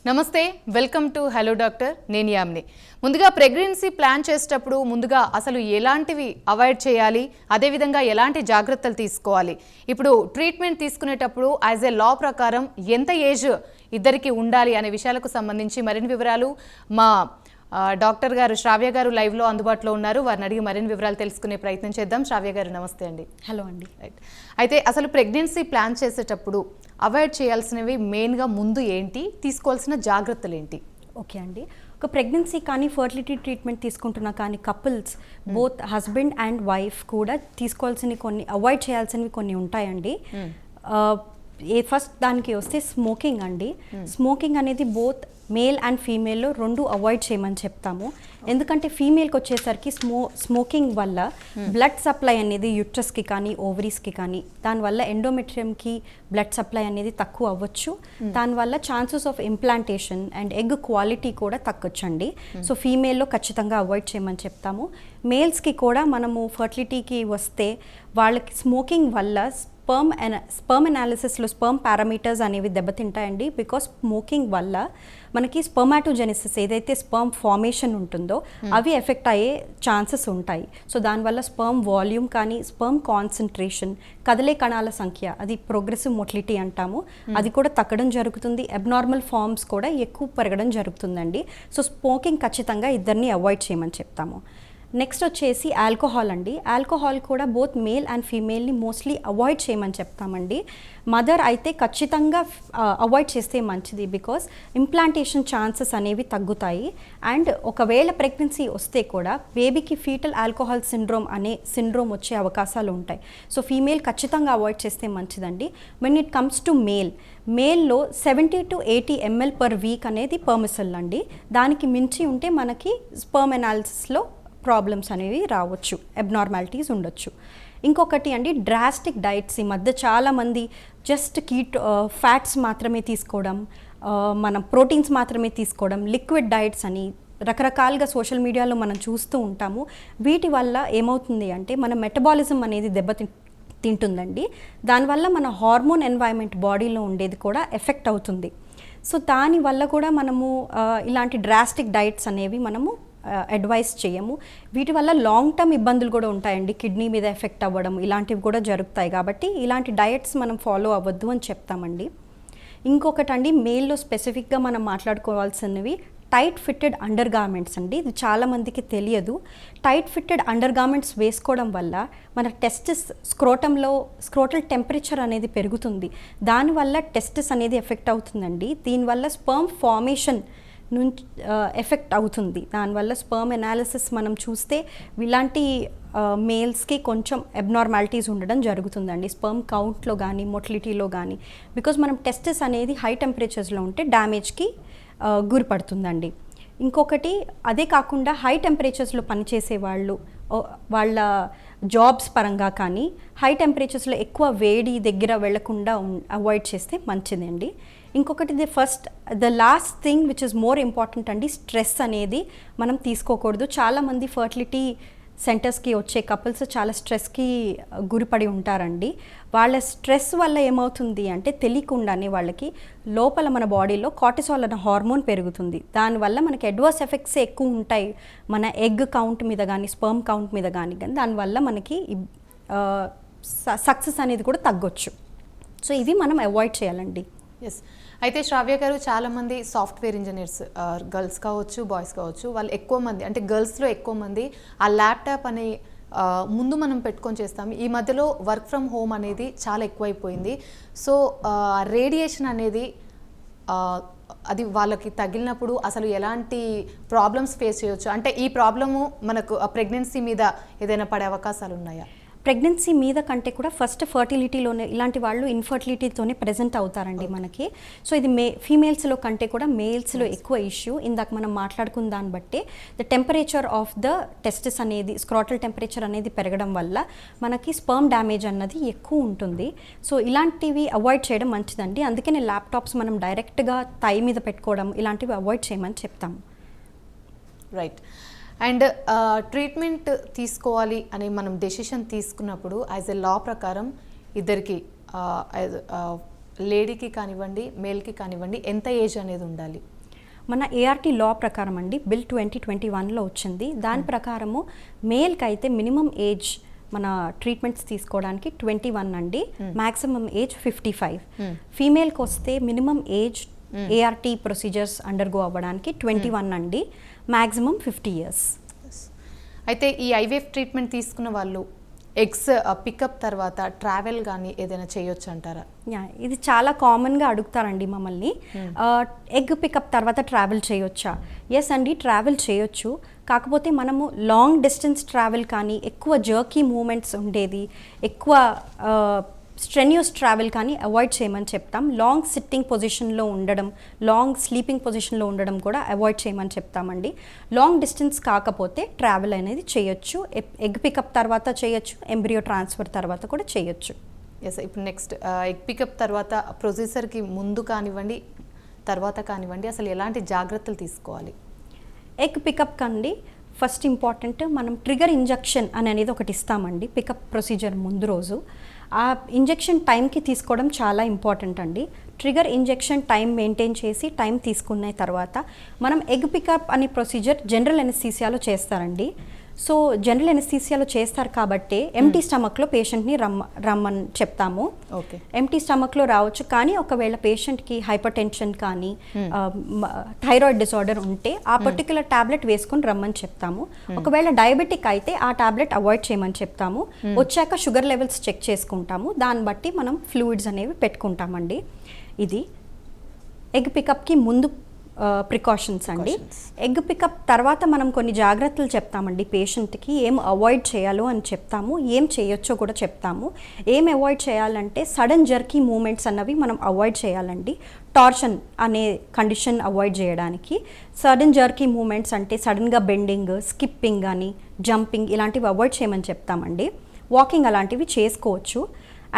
నమస్తే, welcome to hello doctor. నేను యామ్ని. ముందుగా ప్రెగ్నెన్సీ ప్లాన్ చేసేటప్పుడు ముందుగా అసలు ఎలాంటివి అవాయిడ్ చేయాలి, అదేవిధంగా ఎలాంటి జాగ్రత్తలు తీసుకోవాలి, ఇప్పుడు ట్రీట్మెంట్ తీసుకునేటప్పుడు యాజ్ ఏ లా ప్రకారం ఎంత ఏజ్ ఇద్దరికి ఉండాలి అనే విషయాలకు సంబంధించి మరిన్ని వివరాలు మా డాక్టర్ గారు శ్రావ్య గారు లైవ్లో అందుబాటులో ఉన్నారు. వారిని అడిగి మరిన్ని వివరాలు తెలుసుకునే ప్రయత్నం చేద్దాం. శ్రావ్య గారు నమస్తే అండి. హలో అండి. రైట్, అయితే అసలు ప్రెగ్నెన్సీ ప్లాన్ చేసేటప్పుడు అవాయిడ్ చేయాల్సినవి మెయిన్గా ముందు ఏంటి, తీసుకోవాల్సిన జాగ్రత్తలు ఏంటి? ఓకే అండి, ఒక ప్రెగ్నెన్సీ కానీ ఫర్టిలిటీ ట్రీట్మెంట్ తీసుకుంటున్న కానీ couples both husband and wife కూడా తీసుకోవాల్సినవి కొన్ని, అవాయిడ్ చేయాల్సినవి కొన్ని ఉంటాయండి. ఫస్ట్ దానికి వస్తే స్మోకింగ్ అండి. స్మోకింగ్ అనేది బోత్ మేల్ అండ్ ఫీమేల్లో రెండు అవాయిడ్ చేయమని చెప్తాము. ఎందుకంటే ఫీమేల్కి వచ్చేసరికి స్మోకింగ్ వల్ల బ్లడ్ సప్లై అనేది యూట్రస్కి కానీ ఓవరీస్కి కానీ, దానివల్ల ఎండోమెట్రియంకి బ్లడ్ సప్లై అనేది తక్కువ అవ్వచ్చు. దానివల్ల chances of implantation and egg quality కూడా తగ్గొచ్చండి. సో ఫీమేల్లో ఖచ్చితంగా అవాయిడ్ చేయమని చెప్తాము. మేల్స్కి కూడా మనము ఫర్టిలిటీకి వస్తే వాళ్ళకి స్మోకింగ్ వల్ల స్పర్మ్ అనాలిసిస్లో స్పర్మ్ పారామీటర్స్ అనేవి దెబ్బతింటాయండి. బికాస్ స్మోకింగ్ వల్ల మనకి స్పర్మాటోజెనిసిస్ ఏదైతే స్పర్మ్ ఫార్మేషన్ ఉంటుందో అవి ఎఫెక్ట్ అయ్యే ఛాన్సెస్ ఉంటాయి. సో దానివల్ల స్పర్మ్ వాల్యూమ్ కానీ స్పర్మ్ కాన్సన్ట్రేషన్, కదలే కణాల సంఖ్య, అది ప్రోగ్రెసివ్ మోటిలిటీ అంటాము, అది కూడా తగ్గడం జరుగుతుంది. అబ్నార్మల్ ఫార్మ్స్ కూడా ఎక్కువ పెరగడం జరుగుతుందండి. సో స్మోకింగ్ ఖచ్చితంగా ఇద్దరిని అవాయిడ్ చేయమని చెప్తాము. నెక్స్ట్ వచ్చేసి ఆల్కహాల్ అండి. ఆల్కహాల్ కూడా బోత్ మేల్ అండ్ ఫీమేల్ని మోస్ట్లీ అవాయిడ్ చేయమని చెప్తామండి. మదర్ అయితే ఖచ్చితంగా అవాయిడ్ చేస్తే మంచిది. బికాస్ ఇంప్లాంటేషన్ ఛాన్సెస్ అనేవి తగ్గుతాయి. అండ్ ఒకవేళ ప్రెగ్నెన్సీ వస్తే కూడా బేబీకి ఫీటల్ ఆల్కహాల్ సిండ్రోమ్ అనే సిండ్రోమ్ వచ్చే అవకాశాలు ఉంటాయి. సో ఫీమేల్ ఖచ్చితంగా అవాయిడ్ చేస్తే మంచిదండి. వెన్ ఇట్ కమ్స్ టు మేల్లో 70 to 80 ml per week అనేది పర్మిసిబుల్ అండి. దానికి మించి ఉంటే మనకి స్పర్మ్ అనాలిసిస్లో ప్రాబ్లమ్స్ అనేవి రావచ్చు, అబ్నార్మాలిటీస్ ఉండొచ్చు. ఇంకొకటి అండి, డ్రాస్టిక్ డైట్స్. ఈ మధ్య చాలామంది జస్ట్ ఫ్యాట్స్ మాత్రమే తీసుకోవడం, మనం ప్రోటీన్స్ మాత్రమే తీసుకోవడం, లిక్విడ్ డైట్స్ అని రకరకాలుగా సోషల్ మీడియాలో మనం చూస్తూ ఉంటాము. వీటి వల్ల ఏమవుతుంది అంటే మన మెటబాలిజం అనేది తింటుందండి. దానివల్ల మన హార్మోన్ ఎన్వైరన్మెంట్ బాడీలో ఉండేది కూడా ఎఫెక్ట్ అవుతుంది. సో దానివల్ల కూడా మనము ఇలాంటి డ్రాస్టిక్ డైట్స్ అనేవి మనము అడ్వైస్ చేయము. వీటి వల్ల లాంగ్ టర్మ్ ఇబ్బందులు కూడా ఉంటాయండి. కిడ్నీ మీద ఎఫెక్ట్ అవ్వడం ఇలాంటివి కూడా జరుగుతాయి. కాబట్టి ఇలాంటి డయట్స్ మనం ఫాలో అవ్వద్దు అని చెప్తామండి. ఇంకొకటి అండి, మేల్లో స్పెసిఫిక్గా మనం మాట్లాడుకోవాల్సినవి టైట్ ఫిట్టెడ్ అండర్ గార్మెంట్స్ అండి. ఇది చాలామందికి తెలియదు. టైట్ ఫిట్టెడ్ అండర్ గార్మెంట్స్ వేసుకోవడం వల్ల మన స్క్రోటల్ టెంపరేచర్ అనేది పెరుగుతుంది. దానివల్ల టెస్టిస్ అనేది ఎఫెక్ట్ అవుతుందండి. దీనివల్ల స్పర్మ్ ఫార్మేషన్ నుంచి ఎఫెక్ట్ అవుతుంది. దానివల్ల స్పర్మ్ అనాలిసిస్ మనం చూస్తే ఇలాంటి మేల్స్కి కొంచెం అబ్నార్మాలిటీస్ ఉండడం జరుగుతుందండి, స్పర్మ్ కౌంట్లో కానీ మొటిలిటీలో కానీ. బికాజ్ మనం టెస్టిస్ అనేది హై టెంపరేచర్స్లో ఉంటే డ్యామేజ్కి గురిపడుతుందండి. ఇంకొకటి, అదే కాకుండా హై టెంపరేచర్స్లో పనిచేసే వాళ్ళ జాబ్స్ పరంగా కానీ హై టెంపరేచర్స్లో ఎక్కువ వేడి దగ్గర వెళ్లకుండా అవాయిడ్ చేస్తే మంచిదండి. ఇంకొకటి the last thing which is more important అండి, స్ట్రెస్ అనేది మనం తీసుకోకూడదు. చాలామంది ఫర్టిలిటీ సెంటర్స్కి వచ్చే కపుల్స్ చాలా స్ట్రెస్కి గురిపడి ఉంటారండి. వాళ్ళ స్ట్రెస్ వల్ల ఏమవుతుంది అంటే తెలియకుండానే వాళ్ళకి లోపల మన బాడీలో కార్టిసాల్ అనే హార్మోన్ పెరుగుతుంది. దానివల్ల మనకి అడ్వర్స్ ఎఫెక్ట్స్ ఎక్కువ ఉంటాయి మన ఎగ్ కౌంట్ మీద కానీ స్పర్మ్ కౌంట్ మీద కానీ. దానివల్ల మనకి సక్సెస్ అనేది కూడా తగ్గొచ్చు. సో ఇవి మనం అవాయిడ్ చేయాలండి. ఎస్, అయితే శ్రావ్య గారు, చాలామంది సాఫ్ట్వేర్ ఇంజనీర్స్, గర్ల్స్ కావచ్చు బాయ్స్ కావచ్చు, వాళ్ళు ఎక్కువ మంది అంటే గర్ల్స్లో ఎక్కువ మంది ఆ ల్యాప్టాప్ అనే ముందు మనం పెట్టుకొని చేస్తాము. ఈ మధ్యలో వర్క్ ఫ్రమ్ హోమ్ అనేది చాలా ఎక్కువైపోయింది. సో రేడియేషన్ అనేది అది వాళ్ళకి తగిలినప్పుడు అసలు ఎలాంటి ప్రాబ్లమ్స్ ఫేస్ చేయొచ్చు? అంటే ఈ ప్రాబ్లము మనకు ప్రెగ్నెన్సీ మీద ఏదైనా పడే అవకాశాలు ఉన్నాయా? ప్రెగ్నెన్సీ మీద కంటే కూడా ఫస్ట్ ఫర్టిలిటీలోనే ఇలాంటి వాళ్ళు ఇన్ఫర్టిలిటీతోనే ప్రెజెంట్ అవుతారండి మనకి. సో ఇది ఫీమేల్స్లో కంటే కూడా మేల్స్లో ఎక్కువ ఇష్యూ. ఇందాక మనం మాట్లాడుకున్న దాన్ని బట్టి the temperature of the testis అనేది, స్క్రోటల్ టెంపరేచర్ అనేది పెరగడం వల్ల మనకి స్పర్మ్ డ్యామేజ్ అన్నది ఎక్కువ ఉంటుంది. సో ఇలాంటివి అవాయిడ్ చేయడం మంచిదండి. అందుకనే ల్యాప్టాప్స్ మనం డైరెక్ట్గా థై మీద పెట్టుకోవడం ఇలాంటివి అవాయిడ్ చేయమని చెప్తాము. రైట్. అండ్ ట్రీట్మెంట్ తీసుకోవాలి అని మనం డెసిషన్ తీసుకున్నప్పుడు యాజ్ ఎ లా ప్రకారం ఇద్దరికి లేడీకి కానివ్వండి మేల్కి కానివ్వండి ఎంత ఏజ్ అనేది ఉండాలి? మన ఏఆర్టీ లా ప్రకారం అండి బిల్ 2021లో వచ్చింది. దాని ప్రకారము మేల్కి అయితే మినిమం ఏజ్ మన ట్రీట్మెంట్స్ తీసుకోవడానికి 21 అండి, మ్యాక్సిమం ఏజ్ 55. ఫీమేల్కి వస్తే minimum age ART procedures undergo అవ్వడానికి 21 అండి, మ్యాక్సిమం 50 years. అయితే ఈ ఐవీఎఫ్ ట్రీట్మెంట్ తీసుకున్న వాళ్ళు ఎగ్స్ పికప్ తర్వాత ట్రావెల్ కానీ ఏదైనా చేయొచ్చు అంటారా? ఇది చాలా కామన్గా అడుగుతారండి మమ్మల్ని, ఎగ్ పికప్ తర్వాత ట్రావెల్ చేయొచ్చా? ఎస్ అండి, ట్రావెల్ చేయొచ్చు. కాకపోతే మనము లాంగ్ డిస్టెన్స్ ట్రావెల్ కానీ ఎక్కువ జర్కీ మూమెంట్స్ ఉండేది, ఎక్కువ స్ట్రెన్యూస్ ట్రావెల్ కానీ అవాయిడ్ చేయమని చెప్తాం. లాంగ్ సిట్టింగ్ పొజిషన్లో ఉండడం, లాంగ్ స్లీపింగ్ పొజిషన్లో ఉండడం కూడా అవాయిడ్ చేయమని చెప్తామండి. లాంగ్ డిస్టెన్స్ కాకపోతే ట్రావెల్ అనేది చేయొచ్చు, ఎగ్ పికప్ తర్వాత చేయొచ్చు, ఎంబ్రియో ట్రాన్స్ఫర్ తర్వాత కూడా చేయొచ్చు. ఎస్, ఇప్పుడు నెక్స్ట్ ఎగ్ పికప్ తర్వాత ప్రొసీజర్కి ముందు కానివ్వండి తర్వాత కానివ్వండి అసలు ఎలాంటి జాగ్రత్తలు తీసుకోవాలి? ఎగ్ పికప్ కండి ఫస్ట్ ఇంపార్టెంట్ మనం ట్రిగర్ ఇంజెక్షన్ అనేది ఒకటి ఇస్తామండి పికప్ ప్రొసీజర్ ముందు రోజు. ఆ ఇంజెక్షన్ టైంకి తీసుకోవడం చాలా ఇంపార్టెంట్ అండి. ట్రిగర్ ఇంజెక్షన్ టైం మెయింటైన్ చేసి టైం తీసుకున్న తర్వాత మనం ఎగ్ పికప్ అనే ప్రొసీజర్ జనరల్ ఎనెస్థీసియాలో చేస్తారండి. సో జనరల్ ఎనెస్థీసియాలో చేస్తారు కాబట్టి ఎంటీ స్టమక్లో పేషెంట్ని రమ్మని చెప్తాము. ఓకే, ఎంటీ స్టమక్లో రావచ్చు, కానీ ఒకవేళ పేషెంట్కి హైపర్ టెన్షన్ కానీ థైరాయిడ్ డిసార్డర్ ఉంటే ఆ పర్టికులర్ టాబ్లెట్ వేసుకొని రమ్మని చెప్తాము. ఒకవేళ డయాబెటిక్ అయితే ఆ టాబ్లెట్ అవాయిడ్ చేయమని చెప్తాము. వచ్చాక షుగర్ లెవెల్స్ చెక్ చేసుకుంటాము, దాన్ని బట్టి మనం ఫ్లూయిడ్స్ అనేవి పెట్టుకుంటామండి. ఇది ఎగ్ పికప్కి ముందు ప్రికాషన్స్ అండి. ఎగ్ పికప్ తర్వాత మనం కొన్ని జాగ్రత్తలు చెప్తామండి పేషెంట్కి, ఏం అవాయిడ్ చేయాలో అని చెప్తాము, ఏం చేయొచ్చో కూడా చెప్తాము. ఏం అవాయిడ్ చేయాలంటే సడన్ జర్కీ మూమెంట్స్ అన్నవి మనం అవాయిడ్ చేయాలండి. టార్షన్ అనే కండిషన్ అవాయిడ్ చేయడానికి సడన్ జర్కీ మూమెంట్స్ అంటే సడన్గా బెండింగ్, స్కిప్పింగ్ కానీ జంపింగ్ ఇలాంటివి అవాయిడ్ చేయమని చెప్తామండి. వాకింగ్ అలాంటివి చేసుకోవచ్చు.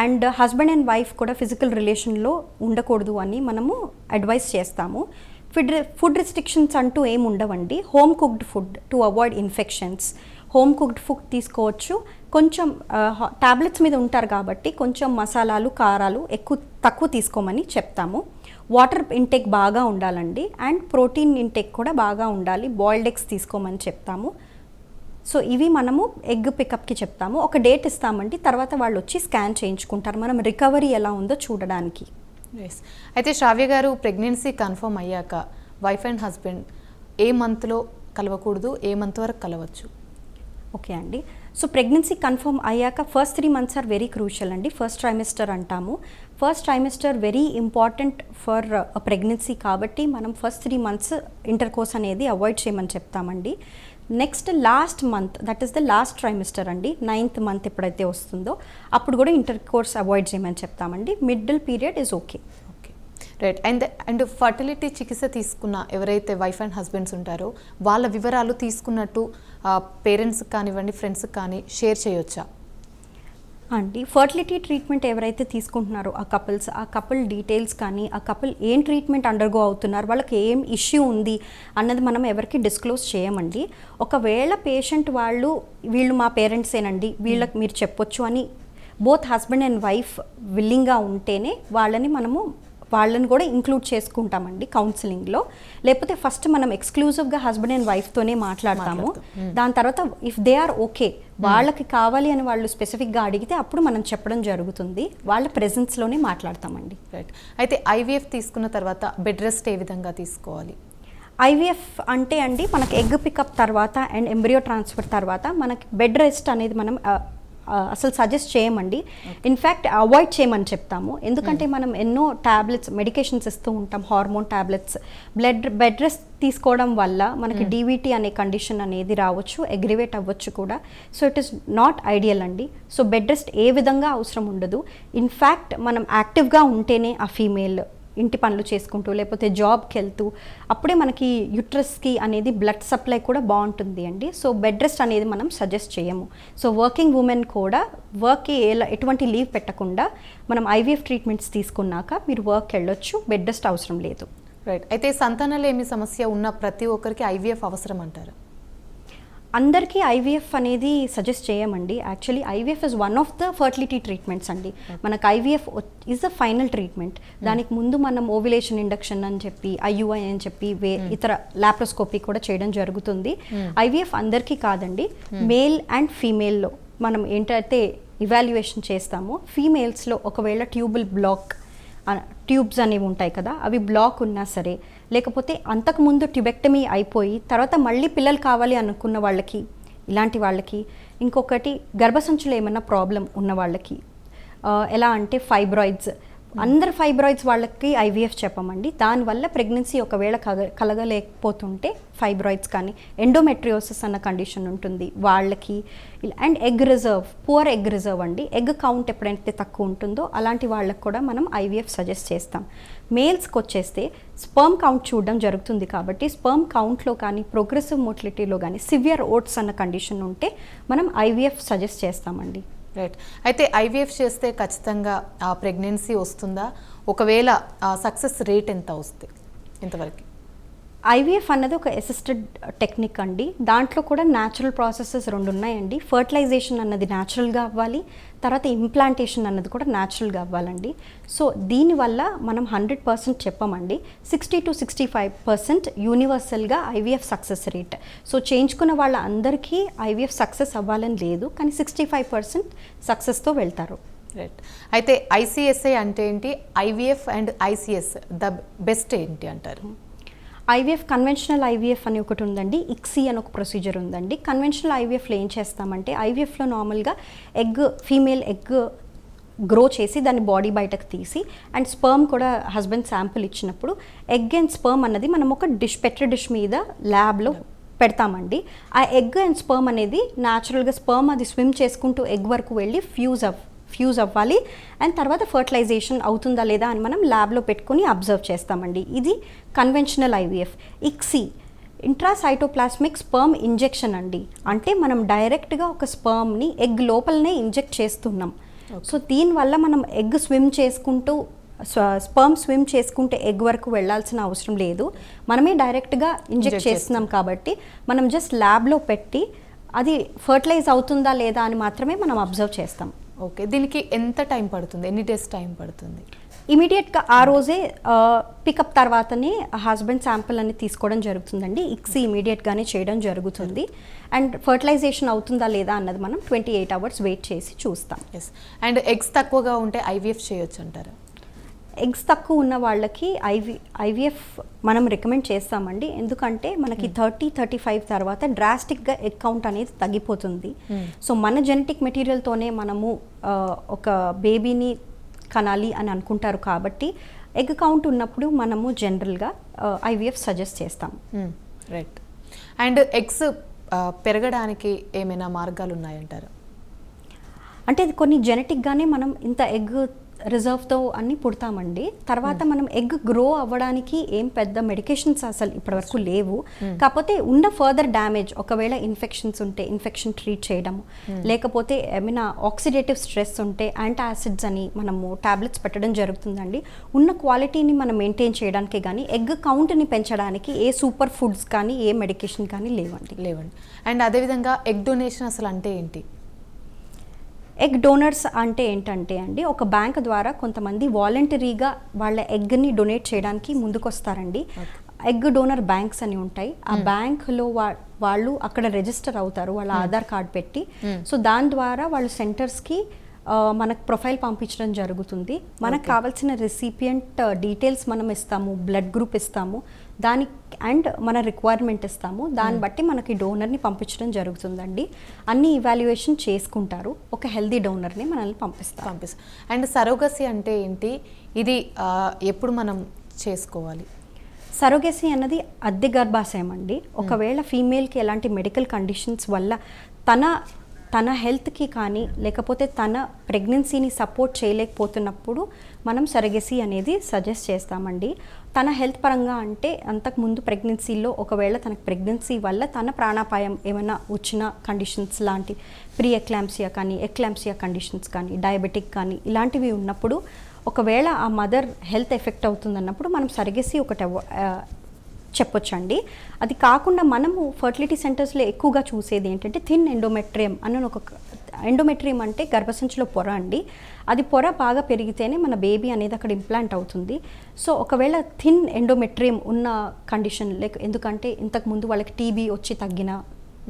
అండ్ హస్బెండ్ అండ్ వైఫ్ కూడా ఫిజికల్ రిలేషన్లో ఉండకూడదు అని మనము అడ్వైస్ చేస్తాము. ఫుడ్ రిస్ట్రిక్షన్స్ అంటూ ఏమి ఉండవండి. Home cooked food to avoid infections, home cooked food తీసుకోవచ్చు. కొంచెం టాబ్లెట్స్ మీద ఉంటారు కాబట్టి కొంచెం మసాలాలు కారాలు తక్కువ తీసుకోమని చెప్తాము. వాటర్ ఇంటేక్ బాగా ఉండాలండి, అండ్ ప్రోటీన్ ఇంటేక్ కూడా బాగా ఉండాలి. బాయిల్డ్ ఎగ్స్ తీసుకోమని చెప్తాము. సో ఇవి మనము ఎగ్ పికప్కి చెప్తాము. ఒక డేట్ ఇస్తామండి, తర్వాత వాళ్ళు వచ్చి స్కాన్ చేయించుకుంటారు మనం రికవరీ ఎలా ఉందో చూడడానికి. ఎస్, అయితే శ్రావ్య గారు ప్రెగ్నెన్సీ కన్ఫర్మ్ అయ్యాక వైఫ్ అండ్ హస్బెండ్ ఏ మంత్లో కలవకూడదు, ఏ మంత్ వరకు కలవచ్చు? ఓకే అండి, సో ప్రెగ్నెన్సీ కన్ఫర్మ్ అయ్యాక first 3 months are very crucial అండి. ఫస్ట్ ట్రైమిస్టర్ అంటాము. First trimester very important for pregnancy కాబట్టి మనం ఫస్ట్ 3 months ఇంటర్ కోర్స్ అనేది అవాయిడ్ చేయమని చెప్తామండి. Next last month, that is the last trimester అండి, 9th month ఎప్పుడైతే వస్తుందో అప్పుడు కూడా ఇంటర్ కోర్స్ అవాయిడ్ చేయమని చెప్తామండి. Middle period is okay. Okay, right. And fertility చికిత్స తీసుకున్న ఎవరైతే వైఫ్ అండ్ హస్బెండ్స్ ఉంటారో వాళ్ళ వివరాలు తీసుకున్నట్టు పేరెంట్స్కి కానివ్వండి ఫ్రెండ్స్కి కానీ షేర్ చేయొచ్చా అండి? ఫర్టిలిటీ ట్రీట్మెంట్ ఎవరైతే తీసుకుంటున్నారో ఆ కపుల్ డీటెయిల్స్ కానీ, ఆ కపుల్ ఏం ట్రీట్మెంట్ అండర్గో అవుతున్నారు, వాళ్ళకి ఏం ఇష్యూ ఉంది అన్నది మనం ఎవరికి డిస్క్లోజ్ చేయమండి. ఒకవేళ పేషెంట్ వీళ్ళు మా పేరెంట్సేనండి, వీళ్ళకి మీరు చెప్పొచ్చు అని బోత్ హస్బెండ్ అండ్ వైఫ్ విల్లింగ్గా ఉంటేనే వాళ్ళని కూడా ఇంక్లూడ్ చేసుకుంటామండి కౌన్సిలింగ్లో. లేకపోతే ఫస్ట్ మనం ఎక్స్క్లూజివ్గా హస్బెండ్ అండ్ వైఫ్తోనే మాట్లాడతాము. దాని తర్వాత ఇఫ్ దే ఆర్ ఓకే, వాళ్ళకి కావాలి అని వాళ్ళు స్పెసిఫిక్గా అడిగితే అప్పుడు మనం చెప్పడం జరుగుతుంది. వాళ్ళ ప్రెజెన్స్లోనే మాట్లాడతామండి. రైట్. అయితే ఐవీఎఫ్ తీసుకున్న తర్వాత బెడ్ రెస్ట్ ఏ విధంగా తీసుకోవాలి? ఐవీఎఫ్ అంటే అండి మనకి ఎగ్ పికప్ తర్వాత అండ్ ఎంబ్రియో ట్రాన్స్ఫర్ తర్వాత మనకి బెడ్ రెస్ట్ అనేది మనం అసలు సజెస్ట్ చేయమండి. ఇన్ఫ్యాక్ట్ అవాయిడ్ చేయమని చెప్తాము. ఎందుకంటే మనం ఎన్నో ట్యాబ్లెట్స్ మెడికేషన్స్ ఇస్తూ ఉంటాం, హార్మోన్ ట్యాబ్లెట్స్. బెడ్ రెస్ట్ తీసుకోవడం వల్ల మనకి డీవీటీ అనే కండిషన్ అనేది రావచ్చు, అగ్రివేట్ అవ్వచ్చు కూడా. So it is not ideal అండి. సో బెడ్ రెస్ట్ ఏ విధంగా అవసరం ఉండదు. ఇన్ఫ్యాక్ట్ మనం యాక్టివ్గా ఉంటేనే ఆ ఫీమేల్ ఇంటి పనులు చేసుకుంటూ లేకపోతే జాబ్కి వెళ్తూ అప్పుడే మనకి యూట్రస్కి అనేది బ్లడ్ సప్లై కూడా బాగుంటుంది అండి. సో బెడ్ రెస్ట్ అనేది మనం సజెస్ట్ చేయము. సో వర్కింగ్ ఉమెన్ కూడా వర్క్కి ఎటువంటి లీవ్ పెట్టకుండా మనం ఐవీఎఫ్ ట్రీట్మెంట్స్ తీసుకున్నాక మీరు వర్క్కి వెళ్ళొచ్చు, బెడ్ రెస్ట్ అవసరం లేదు. రైట్. అయితే సంతానలేమి సమస్య ఉన్న ప్రతి ఒక్కరికి ఐవీఎఫ్ అవసరం అంటారు? అందరికీ ఐవీఎఫ్ అనేది సజెస్ట్ చేయమండి. Actually IVF is one of the fertility treatments అండి. మనకు IVF is the final treatment. దానికి ముందు మనం ఓవ్యులేషన్ ఇండక్షన్ అని చెప్పి, ఐయుఐ అని చెప్పి ఇతర లాప్రోస్కోపీ కూడా చేయడం జరుగుతుంది. ఐవీఎఫ్ అందరికీ కాదండి, మేల్ అండ్ ఫీమేల్లో మనం ఏంటంటే ఇవాల్యుయేషన్ చేస్తామో, ఫీమేల్స్లో ఒకవేళ ట్యూబ్స్ అనేవి ఉంటాయి కదా, అవి బ్లాక్ ఉన్నా సరే, లేకపోతే అంతకుముందు ట్యూబెక్టమీ అయిపోయి తర్వాత మళ్ళీ పిల్లలు కావాలి అనుకున్న వాళ్ళకి, ఇలాంటి వాళ్ళకి, ఇంకొకటి గర్భసంచులో ఏమైనా ప్రాబ్లం ఉన్న వాళ్ళకి, ఎలా అంటే ఫైబ్రాయిడ్స్, అందరు ఫైబ్రాయిడ్స్ వాళ్ళకి ఐవీఎఫ్ చెప్పమండి. దానివల్ల ప్రెగ్నెన్సీ ఒకవేళ కలగలేకపోతుంటే ఫైబ్రాయిడ్స్ కానీ ఎండోమెట్రియోసిస్ అన్న కండిషన్ ఉంటుంది వాళ్ళకి. And egg reserve, poor egg reserve అండి, ఎగ్ కౌంట్ ఎప్పుడైతే తక్కువ ఉంటుందో అలాంటి వాళ్ళకి కూడా మనం ఐవీఎఫ్ సజెస్ట్ చేస్తాం. మేల్స్కి వచ్చేస్తే స్పర్మ్ కౌంట్ చూడడం జరుగుతుంది కాబట్టి స్పర్మ్ కౌంట్లో కానీ ప్రోగ్రెసివ్ మోటిలిటీలో కానీ సివియర్ ఓట్స్ అన్న కండిషన్ ఉంటే మనం ఐవీఎఫ్ సజెస్ట్ చేస్తామండి. రైట్. అయితే ఐవీఎఫ్ చేస్తే ఖచ్చితంగా ప్రెగ్నెన్సీ వస్తుందా? ఒకవేళ సక్సెస్ రేట్ ఎంత వస్తుంది ఇంతవరకు? ఐవీఎఫ్ అన్నది ఒక అసిస్టెడ్ టెక్నిక్ అండి. దాంట్లో కూడా న్యాచురల్ ప్రాసెసెస్ 2 ఉన్నాయండి. ఫర్టిలైజేషన్ అన్నది న్యాచురల్గా అవ్వాలి, తర్వాత ఇంప్లాంటేషన్ అన్నది కూడా న్యాచురల్గా అవ్వాలండి. సో దీనివల్ల మనం 100% చెప్పమండి. 60 to 65% యూనివర్సల్గా ఐవీఎఫ్ సక్సెస్ రేట్. సో చేయించుకున్న వాళ్ళ అందరికీ ఐవీఎఫ్ సక్సెస్ అవ్వాలని లేదు, కానీ 65% సక్సెస్తో వెళ్తారు. రైట్. అయితే ఐసీఎస్ఐ అంటే ఏంటి? IVF and ICS the best ఏంటి అంటారు? ఐవీఎఫ్ కన్వెన్షనల్ ఐవీఎఫ్ అని ఒకటి ఉందండి, ఇక్సీ అని ఒక ప్రొసీజర్ ఉందండి. కన్వెన్షనల్ ఐవీఎఫ్లో ఏం చేస్తామంటే, ఐవీఎఫ్లో నార్మల్గా ఫీమేల్ ఎగ్ గ్రో చేసి దాన్ని బాడీ బయటకు తీసి అండ్ స్పర్మ్ కూడా హస్బెండ్ శాంపుల్ ఇచ్చినప్పుడు ఎగ్ అండ్ స్పర్మ్ అన్నది మనం ఒక పెట్రీ డిష్ మీద ల్యాబ్లో పెడతామండి. ఆ ఎగ్ అండ్ స్పర్మ్ అనేది న్యాచురల్గా స్పర్మ్ అది స్విమ్ చేసుకుంటూ ఎగ్ వరకు వెళ్ళి ఫ్యూజ్ అవ్వాలి అండ్ తర్వాత ఫర్టిలైజేషన్ అవుతుందా లేదా అని మనం ల్యాబ్లో పెట్టుకొని అబ్జర్వ్ చేస్తామండి. ఇది conventional IVF. ICSI intracytoplasmic sperm injection అండి. అంటే మనం డైరెక్ట్గా ఒక స్పర్మ్ని ఎగ్ లోపలనే ఇంజెక్ట్ చేస్తున్నాం. సో దీనివల్ల మనం ఎగ్ స్పర్మ్ స్విమ్ చేసుకుంటే ఎగ్ వరకు వెళ్ళాల్సిన అవసరం లేదు. మనమే డైరెక్ట్గా ఇంజెక్ట్ చేస్తున్నాం కాబట్టి మనం జస్ట్ ల్యాబ్లో పెట్టి అది ఫర్టిలైజ్ అవుతుందా లేదా అని మాత్రమే మనం అబ్జర్వ్ చేస్తాం. ఓకే. దీనికి ఎంత టైం పడుతుంది? ఎన్ని డేస్ టైం పడుతుంది? ఇమీడియట్గా ఆ రోజే పికప్ తర్వాతనే హస్బెండ్ శాంపుల్ అని తీసుకోవడం జరుగుతుందండి. ఇక్సీ ఇమీడియట్గానే చేయడం జరుగుతుంది. అండ్ ఫర్టిలైజేషన్ అవుతుందా లేదా అన్నది మనం 28 hours వెయిట్ చేసి చూస్తాం. ఎస్. అండ్ ఎగ్స్ తక్కువగా ఉంటే ఐవీఎఫ్ చేయొచ్చు అంటారా? ఎగ్స్ తక్కువ ఉన్న వాళ్ళకి ఐవీఎఫ్ మనం రికమెండ్ చేస్తామండి. ఎందుకంటే మనకి 30-35 తర్వాత డ్రాస్టిక్గా ఎగ్ కౌంట్ అనేది తగ్గిపోతుంది. సో మన జెనెటిక్ మెటీరియల్తోనే మనము ఒక బేబీని కనాలి అని అనుకుంటారు కాబట్టి ఎగ్ కౌంట్ ఉన్నప్పుడు మనము జనరల్గా ఐవీఎఫ్ సజెస్ట్ చేస్తాం. రైట్. అండ్ ఎగ్స్ పెరగడానికి ఏమైనా మార్గాలు ఉన్నాయంటారు? అంటే అది కొన్ని జెనెటిక్గానే మనం ఇంత ఎగ్ రిజర్వ్తో అన్ని పుడతామండి. తర్వాత మనం ఎగ్ గ్రో అవ్వడానికి ఏం పెద్ద మెడికేషన్స్ అసలు ఇప్పటివరకు లేవు. కాకపోతే ఉన్న ఫర్దర్ డ్యామేజ్, ఒకవేళ ఇన్ఫెక్షన్స్ ఉంటే ఇన్ఫెక్షన్ ట్రీట్ చేయడము, లేకపోతే ఏమైనా ఆక్సిడేటివ్ స్ట్రెస్ ఉంటే యాంటాసిడ్స్ అని మనము టాబ్లెట్స్ పెట్టడం జరుగుతుందండి. ఉన్న క్వాలిటీని మనం మెయింటైన్ చేయడానికి కానీ ఎగ్ కౌంట్ని పెంచడానికి ఏ సూపర్ ఫుడ్స్ కానీ ఏ మెడికేషన్ కానీ లేవండి. అండ్ అదేవిధంగా ఎగ్ డొనేషన్ అసలు అంటే ఏంటి? ఎగ్ డోనర్స్ అంటే ఏంటంటే అండి, ఒక బ్యాంక్ ద్వారా కొంతమంది వాలంటరీగా వాళ్ళ ఎగ్ని డొనేట్ చేయడానికి ముందుకొస్తారండి. ఎగ్ డోనర్ బ్యాంక్స్ అని ఉంటాయి. ఆ బ్యాంక్లో వాళ్ళు అక్కడ రిజిస్టర్ అవుతారు వాళ్ళ ఆధార్ కార్డ్ పెట్టి. సో దాని ద్వారా వాళ్ళు సెంటర్స్కి మనకు ప్రొఫైల్ పంపించడం జరుగుతుంది. మనకు కావాల్సిన రెసిపియంట్ డీటెయిల్స్ మనం ఇస్తాము, బ్లడ్ గ్రూప్ ఇస్తాము, దానికి అండ్ మన రిక్వైర్మెంట్ ఇస్తాము. దాన్ని బట్టి మనకి డోనర్ని పంపించడం జరుగుతుందండి. అన్ని ఇవాల్యుయేషన్ చేసుకుంటారు, ఒక హెల్దీ డోనర్ని మనల్ని పంపిస్తాం. అండ్ సరోగసీ అంటే ఏంటి? ఇది ఎప్పుడు మనం చేసుకోవాలి? సరోగసీ అన్నది అద్దె గర్భాశయం అండి. ఒకవేళ ఫీమేల్కి ఎలాంటి మెడికల్ కండిషన్స్ వల్ల తన హెల్త్కి కానీ లేకపోతే తన ప్రెగ్నెన్సీని సపోర్ట్ చేయలేకపోతున్నప్పుడు మనం సరోగసీ అనేది సజెస్ట్ చేస్తామండి. తన హెల్త్ పరంగా అంటే అంతకుముందు ప్రెగ్నెన్సీలో ఒకవేళ తనకు ప్రెగ్నెన్సీ వల్ల తన ప్రాణాపాయం ఏమైనా వచ్చిన కండిషన్స్ లాంటి ప్రీ ఎక్లాంప్సియా కానీ ఎక్లాంప్సియా కండిషన్స్ కానీ డయాబెటిక్ కానీ ఇలాంటివి ఉన్నప్పుడు ఒకవేళ ఆ మదర్ హెల్త్ ఎఫెక్ట్ అవుతుందన్నప్పుడు మనం సరోగసీ ఒకటి చెప్పొచ్చండి. అది కాకుండా మనము ఫర్టిలిటీ సెంటర్స్లో ఎక్కువగా చూసేది ఏంటంటే థిన్ ఎండోమెట్రియం అని ఒక ఎండోమెట్రియం అంటే గర్భసంచిలో పొర అండి. అది పొర బాగా పెరిగితేనే మన బేబీ అనేది అక్కడ ఇంప్లాంట్ అవుతుంది. సో ఒకవేళ థిన్ ఎండోమెట్రియం ఉన్న కండిషన్ ఎందుకంటే ఇంతకుముందు వాళ్ళకి టీబీ వచ్చి తగ్గిన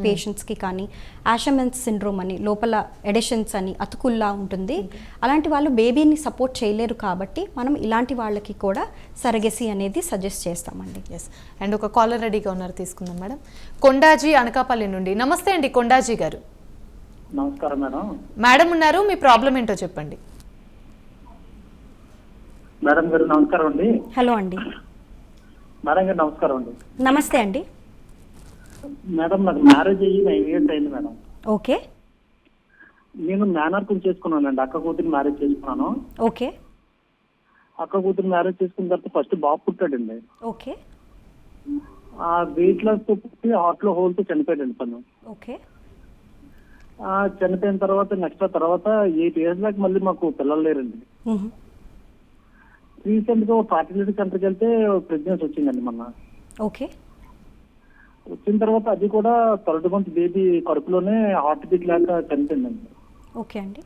పేషెంట్స్కి కానీ ఆషమెన్స్ సిండ్రోమ్ అని లోపల ఎడిషన్స్ అని అతుకుల్లా ఉంటుంది, అలాంటి వాళ్ళు బేబీని సపోర్ట్ చేయలేరు కాబట్టి మనం ఇలాంటి వాళ్ళకి కూడా సరగెసి అనేది సజెస్ట్ చేస్తామండి. ఎస్, అండ్ ఒక కాలర్ రెడీగా ఉన్నారు, తీసుకుందాం మేడం. కొండాజీ అనకాపల్లి నుండి. నమస్తే అండి కొండాజీ గారు. నమస్కారం మేడం. మేడం ఉన్నారు, మీ ప్రాబ్లం ఏంటో చెప్పండి. మేడం గారు నమస్కారం అండి. హలో అండి. మేడం గారు నమస్కారం అండి. నమస్తే అండి. మేడం నాకు మ్యారేజ్ అయ్యి 9 years అయింది మేడం. ఓకే. నేను మేనర్కుని చేసుకున్నానండి. అక్క కూతురు మ్యారేజ్ చేసుకున్నాను. ఓకే. అక్క కూతురు మ్యారేజ్ చేసుకున్న తర్వాత ఫస్ట్ బాబు పుట్టాడండి. ఓకే. ఆ వెయిట్ లాస్ తో పుట్టి హార్ట్ లో హోల్ తో చనిపోయాడండి తను. ఓకే. చనిపోయిన తర్వాత నెక్స్ట్ తర్వాత 8 years దాకా మళ్ళీ మాకు పిల్లలు లేరండి. రీసెంట్ గా ఫర్టిలిటీ సెంటర్కి వెళ్తే ప్రెగ్నెన్సీ వచ్చిందండి మొన్న. ఓకే. వచ్చిన తర్వాత అది కూడా 3rd month బేబీ కడుపులోనే హార్ట్ బీట్ లేక చనిపోయిందండి. ఓకే అండి.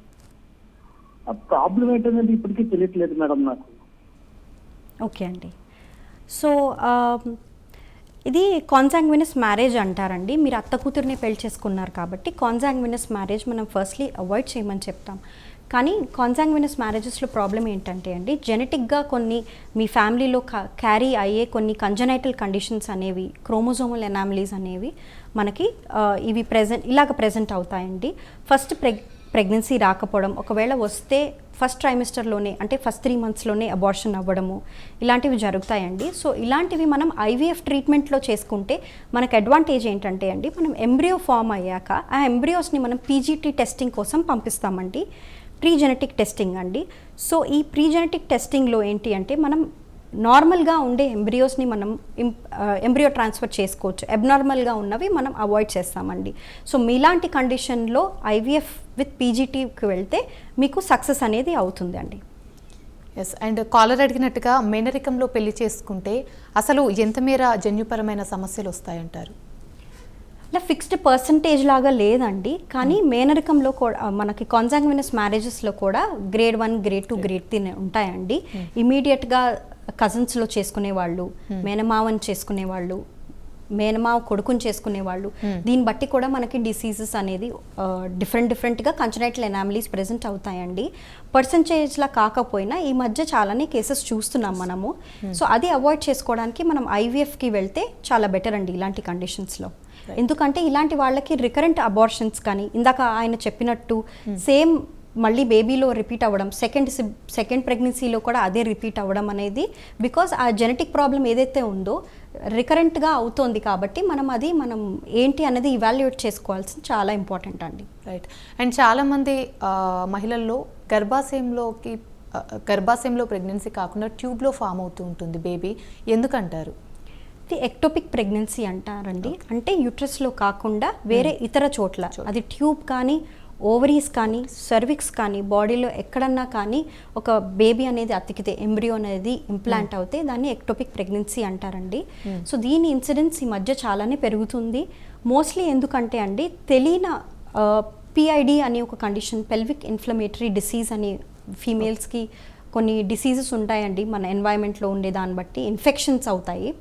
ఆ ప్రాబ్లం ఏంటంటే ఇప్పటికీ తెలియట్లేదు మేడం నాకు. ఓకే అండి. సో ఇది కాన్సాంగ్వినస్ మ్యారేజ్ అంటారండి. మీరు అత్త కూతుర్ని పెళ్లి చేసుకున్నారు కాబట్టి కాన్సాంగ్వినస్ మ్యారేజ్ మనం ఫస్ట్లీ అవాయిడ్ చేయమని చెప్తాం. కానీ కాన్సాంగ్వినస్ మ్యారేజెస్లో ప్రాబ్లం ఏంటంటే అండి, జెనెటిక్గా కొన్ని మీ ఫ్యామిలీలో క్యారీ అయ్యే కొన్ని కంజనైటల్ కండిషన్స్ అనేవి, క్రోమోజోమల్ ఎనామలీస్ అనేవి మనకి ఇవి ఇలాగ ప్రెజెంట్ అవుతాయండి. ఫస్ట్ ప్రెగ్నెన్సీ రాకపోవడం, ఒకవేళ వస్తే ఫస్ట్ ట్రైమిస్టర్లోనే అంటే ఫస్ట్ 3 monthsలోనే అబార్షన్ అవ్వడము, ఇలాంటివి జరుగుతాయండి. సో ఇలాంటివి మనం ఐవీఎఫ్ ట్రీట్మెంట్లో చేసుకుంటే మనకు అడ్వాంటేజ్ ఏంటంటే అండి, మనం ఎంబ్రియో ఫామ్ అయ్యాక ఆ ఎంబ్రియోస్ని మనం పీజీటీ టెస్టింగ్ కోసం పంపిస్తామండి. ప్రీ జెనెటిక్ టెస్టింగ్ అండి. సో ఈ ప్రీ జెనెటిక్ టెస్టింగ్లో ఏంటి అంటే మనం నార్మల్గా ఉండే ఎంబ్రియోస్ని మనం ఎంబ్రియో ట్రాన్స్ఫర్ చేసుకోవచ్చు, అబ్నార్మల్గా ఉన్నవి మనం అవాయిడ్ చేస్తామండి. సో మీలాంటి కండిషన్లో ఐవీఎఫ్ విత్ పీజీటీకి వెళ్తే మీకు సక్సెస్ అనేది అవుతుంది అండి. ఎస్, అండ్ కాలర్ అడిగినట్టుగా మేనరికంలో పెళ్లి చేసుకుంటే అసలు ఎంత మేర జన్యుపరమైన సమస్యలు వస్తాయంటారు? ఇలా ఫిక్స్డ్ పర్సంటేజ్ లాగా లేదండి. కానీ మేనరికంలో కూడా మనకి కాన్సాంగ్వినస్ మ్యారేజెస్లో కూడా గ్రేడ్ 1, గ్రేడ్ 2, గ్రేడ్ 3 ఉంటాయండి. ఇమీడియట్గా కజిన్స్లో చేసుకునే వాళ్ళు, మేనమావని చేసుకునే వాళ్ళు, మేనమావ కొడుకుని చేసుకునే వాళ్ళు, దీన్ని బట్టి కూడా మనకి డిసీజెస్ అనేది డిఫరెంట్గా కంజనైటల్ ఎనామలీస్ ప్రెజెంట్ అవుతాయండి. పర్సంటేజ్లా కాకపోయినా ఈ మధ్య చాలానే కేసెస్ చూస్తున్నాం మనము. సో అది అవాయిడ్ చేసుకోవడానికి మనం ఐవీఎఫ్కి వెళ్తే చాలా బెటర్ అండి ఇలాంటి కండిషన్స్లో. ఎందుకంటే ఇలాంటి వాళ్ళకి రికరెంట్ అబార్షన్స్ కానీ ఇందాక ఆయన చెప్పినట్టు సేమ్ మళ్ళీ బేబీలో రిపీట్ అవ్వడం, సెకండ్ ప్రెగ్నెన్సీలో కూడా అదే రిపీట్ అవ్వడం అనేది బికాజ్ ఆ జెనెటిక్ ప్రాబ్లం ఏదైతే ఉందో రికరెంట్గా అవుతోంది కాబట్టి మనం ఏంటి అనేది ఇవాల్యుయేట్ చేసుకోవాల్సింది చాలా ఇంపార్టెంట్ అండి. రైట్. అండ్ చాలామంది మహిళల్లో గర్భాశయంలో ప్రెగ్నెన్సీ కాకుండా ట్యూబ్లో ఫామ్ అవుతూ ఉంటుంది బేబీ, ఎందుకంటారు? ఎక్టోపిక్ ప్రెగ్నెన్సీ అంటారండి. అంటే యూట్రస్లో కాకుండా వేరే ఇతర చోట్ల, అది ట్యూబ్ కానీ, ఓవరీస్ కానీ, సర్విక్స్ కానీ, బాడీలో ఎక్కడన్నా కానీ ఒక బేబీ అనేది అతికితే, ఎంబ్రియో అనేది ఇంప్లాంట్ అవుతే దాన్ని ఎక్టోపిక్ ప్రెగ్నెన్సీ అంటారండి. సో దీని ఇన్సిడెన్స్ ఈ మధ్య చాలానే పెరుగుతుంది. మోస్ట్లీ ఎందుకంటే అండి తెలియని పిఐడి అనే ఒక కండిషన్, పెల్విక్ ఇన్ఫ్లమేటరీ డిసీజ్ అని ఫీమేల్స్కి కొన్ని డిసీజెస్ ఉంటాయండి. మన ఎన్వైరన్మెంట్లో ఉండే దాన్ని బట్టి ఇన్ఫెక్షన్స్ అవుతాయి.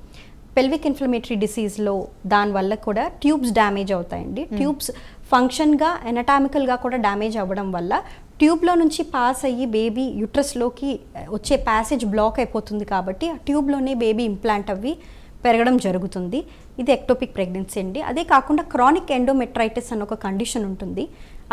పెల్విక్ ఇన్ఫ్లమేటరీ డిసీజ్లో దానివల్ల కూడా ట్యూబ్స్ డ్యామేజ్ అవుతాయండి. ట్యూబ్స్ ఫంక్షన్గా, ఎనటామికల్గా కూడా డ్యామేజ్ అవ్వడం వల్ల ట్యూబ్లో నుంచి పాస్ అయ్యి బేబీ యూట్రస్లోకి వచ్చే ప్యాసేజ్ బ్లాక్ అయిపోతుంది కాబట్టి ఆ ట్యూబ్లోనే బేబీ ఇంప్లాంట్ అవ్వి పెరగడం జరుగుతుంది. ఇది ఎక్టోపిక్ ప్రెగ్నెన్సీ అండి. అదే కాకుండా క్రానిక్ ఎండోమెట్రైటిస్ అనే ఒక కండిషన్ ఉంటుంది.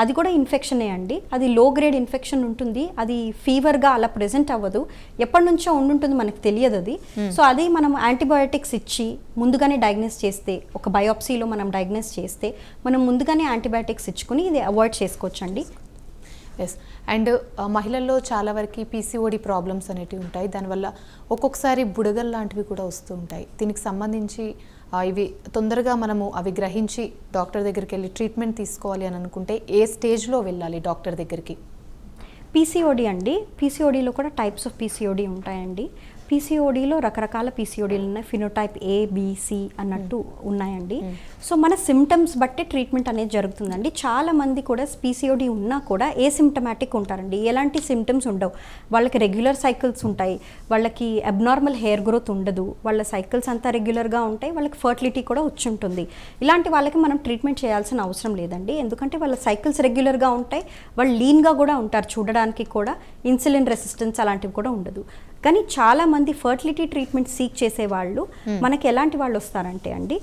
అది కూడా ఇన్ఫెక్షనే అండి. అది లో గ్రేడ్ ఇన్ఫెక్షన్ ఉంటుంది. అది ఫీవర్గా అలా ప్రెజెంట్ అవ్వదు, ఎప్పటి నుంచో ఉండుంటుంది, మనకు తెలియదు అది. సో అది మనం యాంటీబయాటిక్స్ ఇచ్చి ముందుగానే డయాగ్నోస్ చేస్తే, ఒక బయోప్సీలో మనం డయాగ్నోస్ చేస్తే మనం ముందుగానే యాంటీబయాటిక్స్ ఇచ్చుకుని ఇది అవాయిడ్ చేసుకోవచ్చండి. ఎస్, అండ్ మహిళల్లో చాలా వరకు పీసీఓడి ప్రాబ్లమ్స్ అనేటివి ఉంటాయి. దానివల్ల ఒక్కొక్కసారి బుడగలు లాంటివి కూడా వస్తూ ఉంటాయి. దీనికి సంబంధించి ఇవి తొందరగా మనము అవి గ్రహించి డాక్టర్ దగ్గరికి వెళ్ళి ట్రీట్మెంట్ తీసుకోవాలి అని అనుకుంటే ఏ స్టేజ్లో వెళ్ళాలి డాక్టర్ దగ్గరికి? పీసీఓడి అండి. పీసీఓడిలో కూడా టైప్స్ ఆఫ్ పీసీఓడి ఉంటాయండి. పీసీఓడిలో రకరకాల పీసీఓడీలు ఉన్నాయి, ఫినోటైప్ ఏబిసి అన్నట్టు ఉన్నాయండి. సో మన సిమ్టమ్స్ బట్టి ట్రీట్మెంట్ అనేది జరుగుతుందండి. చాలా మంది కూడా పీసీఓడి ఉన్నా కూడా ఏ సిమ్టమాటిక్ ఉంటారండి, ఎలాంటి సిమ్టమ్స్ ఉండవు. వాళ్ళకి రెగ్యులర్ సైకిల్స్ ఉంటాయి, వాళ్ళకి అబ్నార్మల్ హెయిర్ గ్రోత్ ఉండదు, వాళ్ళ సైకిల్స్ అంతా రెగ్యులర్గా ఉంటాయి, వాళ్ళకి ఫర్టిలిటీ కూడా వచ్చి ఉంటుంది. ఇలాంటి వాళ్ళకి మనం ట్రీట్మెంట్ చేయాల్సిన అవసరం లేదండి, ఎందుకంటే వాళ్ళ సైకిల్స్ రెగ్యులర్గా ఉంటాయి, వాళ్ళు లీన్గా కూడా ఉంటారు, చూడడానికి కూడా ఇన్సులిన్ రెసిస్టెన్స్ అలాంటివి కూడా ఉండదు. కానీ చాలా మంది ఫర్టిలిటీ ట్రీట్మెంట్ సీక్ చేసే వాళ్ళు మనకి ఎలాంటి వాళ్ళు వస్తారంటే అండి,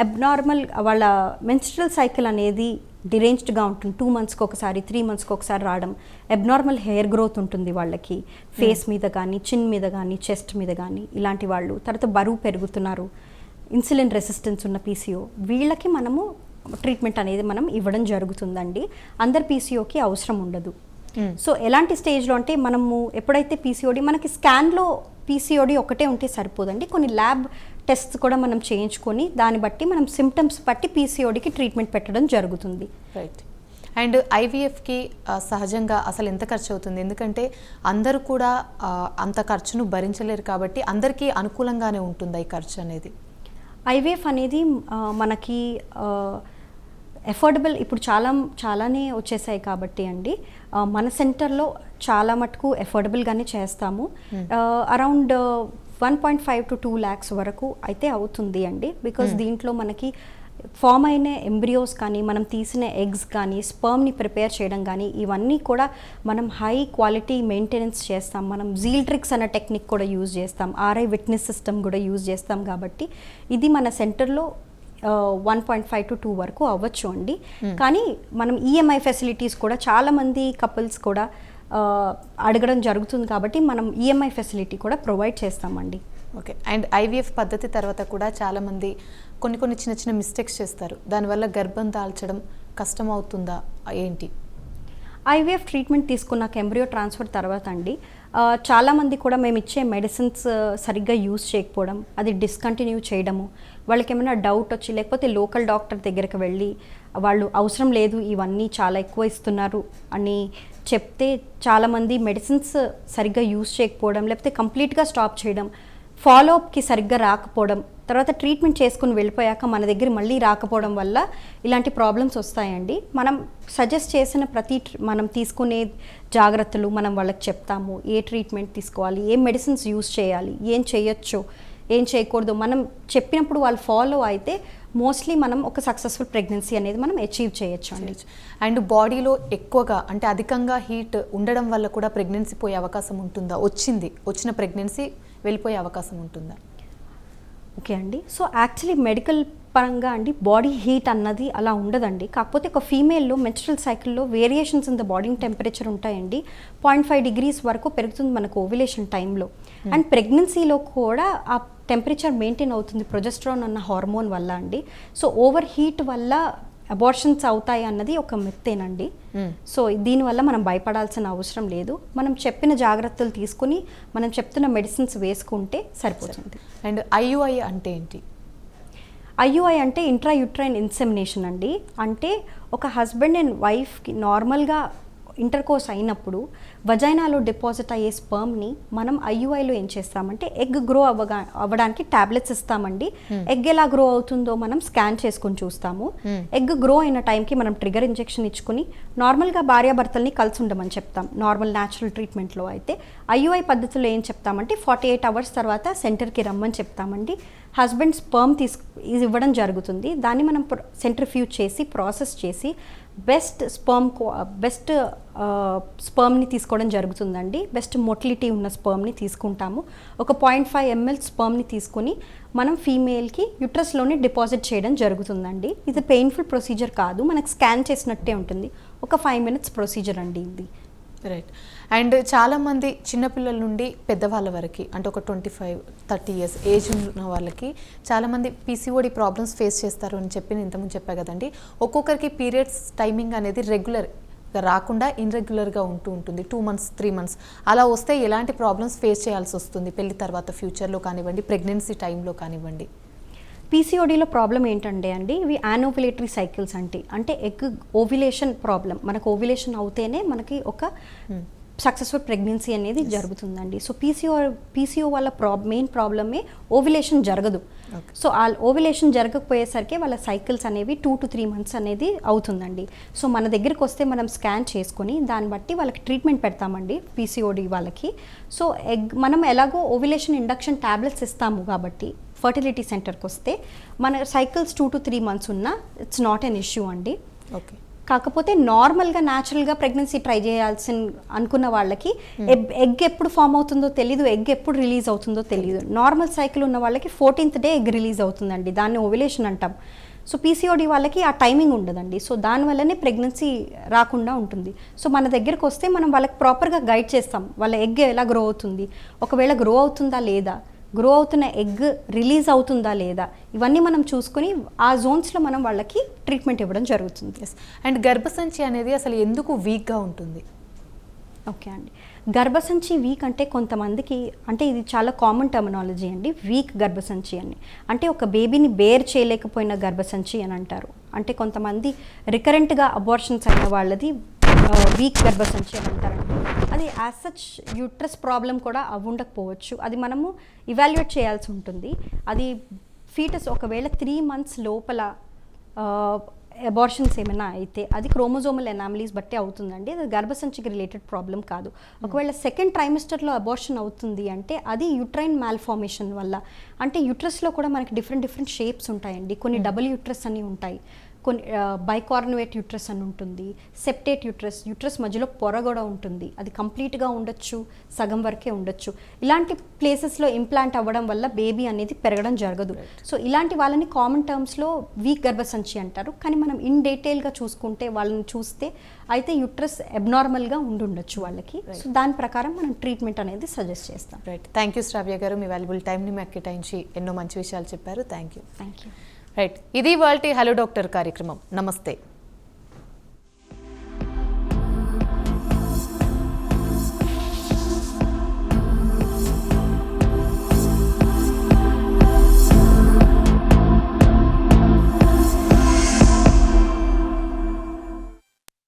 అబ్నార్మల్ వాళ్ళ మెన్స్ట్రల్ సైకిల్ అనేది డిరేంజ్డ్గా ఉంటుంది, 2 monthsకి ఒకసారి 3 monthsకి ఒకసారి రావడం, అబ్నార్మల్ హెయిర్ గ్రోత్ ఉంటుంది వాళ్ళకి, ఫేస్ మీద కానీ చిన్ మీద కానీ చెస్ట్ మీద కానీ ఇలాంటి వాళ్ళు. తర్వాత బరువు పెరుగుతున్నారు, ఇన్సులిన్ రెసిస్టెన్స్ ఉన్న పీసీఓ, వీళ్ళకి మనము ట్రీట్మెంట్ అనేది మనం ఇవ్వడం జరుగుతుందండి. అందరు పీసీఓకి అవసరం ఉండదు. సో ఎలాంటి స్టేజ్లో అంటే మనము ఎప్పుడైతే పీసీఓడి మనకి స్కాన్లో పీసీఓడి ఒకటే ఉంటే సరిపోదండి, కొన్ని ల్యాబ్ టెస్ట్స్ కూడా మనం చేయించుకొని దాన్ని బట్టి మనం సిమ్టమ్స్ బట్టి పీసీఓడికి ట్రీట్మెంట్ పెట్టడం జరుగుతుంది. రైట్. అండ్ ఐవీఎఫ్కి సహజంగా అసలు ఎంత ఖర్చు అవుతుంది? ఎందుకంటే అందరూ కూడా అంత ఖర్చును భరించలేరు కాబట్టి అందరికీ అనుకూలంగానే ఉంటుందా ఈ ఖర్చు అనేది? ఐవీఎఫ్ అనేది మనకి ఎఫోర్డబుల్ ఇప్పుడు చాలానే వచ్చేసాయి కాబట్టి అండి, మన సెంటర్లో చాలా మటుకు ఎఫోర్డబుల్గానే చేస్తాము. అరౌండ్ 1.5 to 2 lakhs వరకు అయితే అవుతుంది అండి. బికాస్ దీంట్లో మనకి ఫామ్ అయిన ఎంబ్రియోస్ కానీ, మనం తీసిన ఎగ్స్ కానీ, స్పర్మ్ని ప్రిపేర్ చేయడం కానీ, ఇవన్నీ కూడా మనం హై క్వాలిటీ మెయింటెనెన్స్ చేస్తాం. మనం జీల్ట్రిక్స్ అనే టెక్నిక్ కూడా యూజ్ చేస్తాం, ఆర్ఐ విట్నెస్ సిస్టమ్ కూడా యూజ్ చేస్తాం. కాబట్టి ఇది మన సెంటర్లో 1.5 to 2 వరకు అవ్వచ్చు అండి. కానీ మనం ఈఎంఐ ఫెసిలిటీస్ కూడా చాలామంది కపుల్స్ కూడా అడగడం జరుగుతుంది కాబట్టి మనం ఈఎంఐ ఫెసిలిటీ కూడా ప్రొవైడ్ చేస్తామండి. ఓకే. అండ్ ఐవీఎఫ్ పద్ధతి తర్వాత కూడా చాలామంది కొన్ని చిన్న చిన్న మిస్టేక్స్ చేస్తారు, దానివల్ల గర్భం దాల్చడం కష్టం అవుతుందా ఏంటి? ఐవీఎఫ్ ట్రీట్మెంట్ తీసుకున్నాక ఎంబ్రియో ట్రాన్స్ఫర్ తర్వాత అండి చాలామంది కూడా మేము ఇచ్చే మెడిసిన్స్ సరిగ్గా యూజ్ చేయకపోవడం, అది డిస్కంటిన్యూ చేయడము, వాళ్ళకి ఏమైనా డౌట్ వచ్చి లేకపోతే లోకల్ డాక్టర్ దగ్గరికి వెళ్ళి వాళ్ళు అవసరం లేదు ఇవన్నీ చాలా ఎక్కువ ఇస్తున్నారు అని చెప్తే చాలామంది మెడిసిన్స్ సరిగ్గా యూజ్ చేయకపోవడం, లేకపోతే కంప్లీట్గా స్టాప్ చేయడం, ఫాలోఅప్కి సరిగ్గా రాకపోవడం, తర్వాత ట్రీట్మెంట్ చేసుకుని వెళ్ళిపోయాక మన దగ్గర మళ్ళీ రాకపోవడం వల్ల ఇలాంటి ప్రాబ్లమ్స్ వస్తాయండి. మనం సజెస్ట్ చేసిన మనం తీసుకునే జాగ్రత్తలు మనం వాళ్ళకి చెప్తాము, ఏ ట్రీట్మెంట్ తీసుకోవాలి, ఏ మెడిసిన్స్ యూజ్ చేయాలి, ఏం చేయొచ్చు, ఏం చేయకూడదు, మనం చెప్పినప్పుడు వాళ్ళు ఫాలో అయితే మోస్ట్లీ మనం ఒక సక్సెస్ఫుల్ ప్రెగ్నెన్సీ అనేది మనం అచీవ్ చేయొచ్చు అండి. అండ్ బాడీలో ఎక్కువగా అంటే అధికంగా హీట్ ఉండడం వల్ల కూడా ప్రెగ్నెన్సీ పోయే అవకాశం ఉంటుందా? వచ్చిన ప్రెగ్నెన్సీ వెళ్ళిపోయే అవకాశం ఉంటుందా? ఓకే అండి. సో యాక్చువల్లీ మెడికల్ పరంగా అండి బాడీ హీట్ అన్నది అలా ఉండదండి. కాకపోతే ఒక ఫీమేల్లో మెన్స్ట్రల్ సైకిల్లో variations in the body temperature ఉంటాయండి. 0.5 degrees వరకు పెరుగుతుంది మనకు ఓవ్యులేషన్ టైంలో. అండ్ ప్రెగ్నెన్సీలో కూడా ఆ టెంపరేచర్ మెయింటైన్ అవుతుంది ప్రొజెస్ట్రాన్ అన్న హార్మోన్ వల్ల అండి. సో ఓవర్ హీట్ వల్ల అబార్షన్స్ అవుతాయి అన్నది ఒక మిత్తేనండి. సో దీనివల్ల మనం భయపడాల్సిన అవసరం లేదు. మనం చెప్పిన జాగ్రత్తలు తీసుకుని మనం చెప్తున్న మెడిసిన్స్ వేసుకుంటే సరిపోతుంది. అండ్ ఐయుఐ అంటే ఏంటి? ఐయుఐ అంటే ఇంట్రాయూట్రైన్ ఇన్సెమినేషన్ అండి. అంటే ఒక హస్బెండ్ అండ్ వైఫ్కి నార్మల్గా ఇంటర్కోర్స్ అయినప్పుడు వజైనాలో డిపాజిట్ అయ్యే స్పర్మ్ని మనం ఐయుఐలో ఏం చేస్తామంటే ఎగ్ గ్రో అవ్వడానికి టాబ్లెట్స్ ఇస్తామండి. ఎగ్ ఎలా గ్రో అవుతుందో మనం స్కాన్ చేసుకుని చూస్తాము. ఎగ్ గ్రో అయిన టైంకి మనం ట్రిగర్ ఇంజెక్షన్ ఇచ్చుకుని నార్మల్గా భార్యాభర్తల్ని కలిసి ఉండమని చెప్తాం. నార్మల్ న్యాచురల్ ట్రీట్మెంట్లో అయితే ఐయుఐ పద్ధతిలో ఏం చెప్తామంటే 48 hours తర్వాత సెంటర్కి రమ్మని చెప్తామండి. హస్బెండ్ స్పర్మ్ ఇవ్వడం జరుగుతుంది. దాన్ని మనం సెంట్రిఫ్యూజ్ చేసి ప్రాసెస్ చేసి బెస్ట్ స్పర్మ్ని తీసుకోవడం జరుగుతుందండి. బెస్ట్ మొటిలిటీ ఉన్న స్పర్మ్ని తీసుకుంటాము. ఒక 0.5 ml స్పర్మ్ని తీసుకుని మనం ఫీమేల్కి యూట్రస్లోనే డిపాజిట్ చేయడం జరుగుతుందండి. ఇది పెయిన్ఫుల్ ప్రొసీజర్ కాదు, మనకు స్కాన్ చేసినట్టే ఉంటుంది. ఒక 5 minutes ప్రొసీజర్ అండి ఇది. రైట్. అండ్ చాలామంది చిన్నపిల్లల నుండి పెద్దవాళ్ళ వరకు అంటే ఒక 25-30 years ఏజ్ ఉన్న వాళ్ళకి చాలామంది పీసీఓడి ప్రాబ్లమ్స్ ఫేస్ చేస్తారు అని చెప్పి నేను ఇంతకుముందు చెప్పా కదండి. ఒక్కొక్కరికి పీరియడ్స్ టైమింగ్ అనేది రెగ్యులర్ రాకుండా ఇన్రెగ్యులర్గా ఉంటుంది. 2 months 3 months అలా వస్తే ఎలాంటి ప్రాబ్లమ్స్ ఫేస్ చేయాల్సి వస్తుంది పెళ్లి తర్వాత ఫ్యూచర్లో కానివ్వండి, ప్రెగ్నెన్సీ టైంలో కానివ్వండి? పీసీఓడిలో ప్రాబ్లం ఏంటంటే అండి, ఇవి యానోవులేటరీ సైకిల్స్ అంటే ఎగ్ ఓవ్యులేషన్ ప్రాబ్లం. మనకు ఓవ్యులేషన్ అవుతేనే మనకి ఒక సక్సెస్ఫుల్ ప్రెగ్నెన్సీ అనేది జరుగుతుందండి. సో పీసీఓ వల్ల మెయిన్ ప్రాబ్లమే ఓవ్యులేషన్ జరగదు. సో ఆ ఓవ్యులేషన్ జరగకపోయేసరికి వాళ్ళ సైకిల్స్ అనేవి 2 to 3 months అనేది అవుతుందండి. సో మన దగ్గరికి వస్తే మనం స్కాన్ చేసుకొని దాన్ని బట్టి వాళ్ళకి ట్రీట్మెంట్ పెడతామండి పీసీఓడి వాళ్ళకి. సో మనం ఎలాగో ఓవ్యులేషన్ ఇండక్షన్ ట్యాబ్లెట్స్ ఇస్తాము కాబట్టి ఫర్టిలిటీ సెంటర్కి వస్తే మన సైకిల్స్ 2 to 3 months ఉన్నా ఇట్స్ నాట్ ఎన్ ఇష్యూ అండి. ఓకే. కాకపోతే నార్మల్గా న్యాచురల్గా ప్రెగ్నెన్సీ ట్రై చేయాల్సిన అనుకున్న వాళ్ళకి ఎగ్ ఎప్పుడు ఫామ్ అవుతుందో తెలీదు, ఎగ్ ఎప్పుడు రిలీజ్ అవుతుందో తెలియదు. నార్మల్ సైకిల్ ఉన్న వాళ్ళకి 14th day ఎగ్ రిలీజ్ అవుతుందండి, దాన్ని ఓవ్యులేషన్ అంటాం. సో పీసీఓడి వాళ్ళకి ఆ టైమింగ్ ఉండదండి. సో దానివల్లనే ప్రెగ్నెన్సీ రాకుండా ఉంటుంది. సో మన దగ్గరకు వస్తే మనం వాళ్ళకి ప్రాపర్గా గైడ్ చేస్తాం, వాళ్ళ ఎగ్ ఎలా గ్రో అవుతుంది, ఒకవేళ గ్రో అవుతుందా లేదా, గ్రో అవుతున్న ఎగ్ రిలీజ్ అవుతుందా లేదా, ఇవన్నీ మనం చూసుకుని ఆ జోన్స్లో మనం వాళ్ళకి ట్రీట్మెంట్ ఇవ్వడం జరుగుతుంది. అండ్ గర్భసంచి అనేది అసలు ఎందుకు వీక్గా ఉంటుంది? ఓకే అండి, గర్భసంచి వీక్ అంటే కొంతమందికి అంటే ఇది చాలా కామన్ టర్మినాలజీ అండి. వీక్ గర్భసంచి అని అంటే ఒక బేబీని బేర్ చేయలేకపోయిన గర్భసంచి అని అంటారు. అంటే కొంతమంది రికరెంట్గా అబార్షన్స్ అయిన వాళ్ళది వీక్ గర్భసంచి అని అంటారండి. అది యాజ్ సచ్ యూట్రస్ ప్రాబ్లం కూడా ఉండకపోవచ్చు, అది మనము ఇవాల్యుయేట్ చేయాల్సి ఉంటుంది. అది ఫీటస్ ఒకవేళ 3 months లోపల అబార్షన్స్ ఏమైనా అయితే అది క్రోమోజోమల్ ఎనామలీస్ బట్టి అవుతుందండి. అది గర్భసంచికి రిలేటెడ్ ప్రాబ్లం కాదు. ఒకవేళ సెకండ్ ట్రైమిస్టర్లో అబార్షన్ అవుతుంది అంటే అది యూట్రైన్ మాల్ఫార్మేషన్ వల్ల. అంటే యూట్రస్లో కూడా మనకి డిఫరెంట్ షేప్స్ ఉంటాయండి. కొన్ని డబుల్ యూట్రస్ అని ఉంటాయి, కొన్ని బైకార్నువేట్ యూట్రస్ అని ఉంటుంది, సెప్టేట్ యూట్రస్ మధ్యలో పొర కూడా ఉంటుంది, అది కంప్లీట్గా ఉండొచ్చు, సగం వరకే ఉండొచ్చు. ఇలాంటి ప్లేసెస్లో ఇంప్లాంట్ అవ్వడం వల్ల బేబీ అనేది పెరగడం జరగదు. సో ఇలాంటి వాళ్ళని కామన్ టర్మ్స్లో వీక్ గర్భసంచి అంటారు. కానీ మనం ఇన్ డీటెయిల్గా చూసుకుంటే వాళ్ళని చూస్తే అయితే యూట్రస్ అబ్నార్మల్గా ఉండొచ్చు వాళ్ళకి. సో దాని ప్రకారం మనం ట్రీట్మెంట్ అనేది సజెస్ట్ చేస్తాం. రైట్, థ్యాంక్ యూ శ్రావ్య గారు, మీ వాల్యుబుల్ టైంని మాకు కేటాయించి ఎన్నో మంచి విషయాలు చెప్పారు. Thank you. Thank you. Right, ఇది ఇవాల్టి హలో డాక్టర్ కార్యక్రమం. నమస్తే.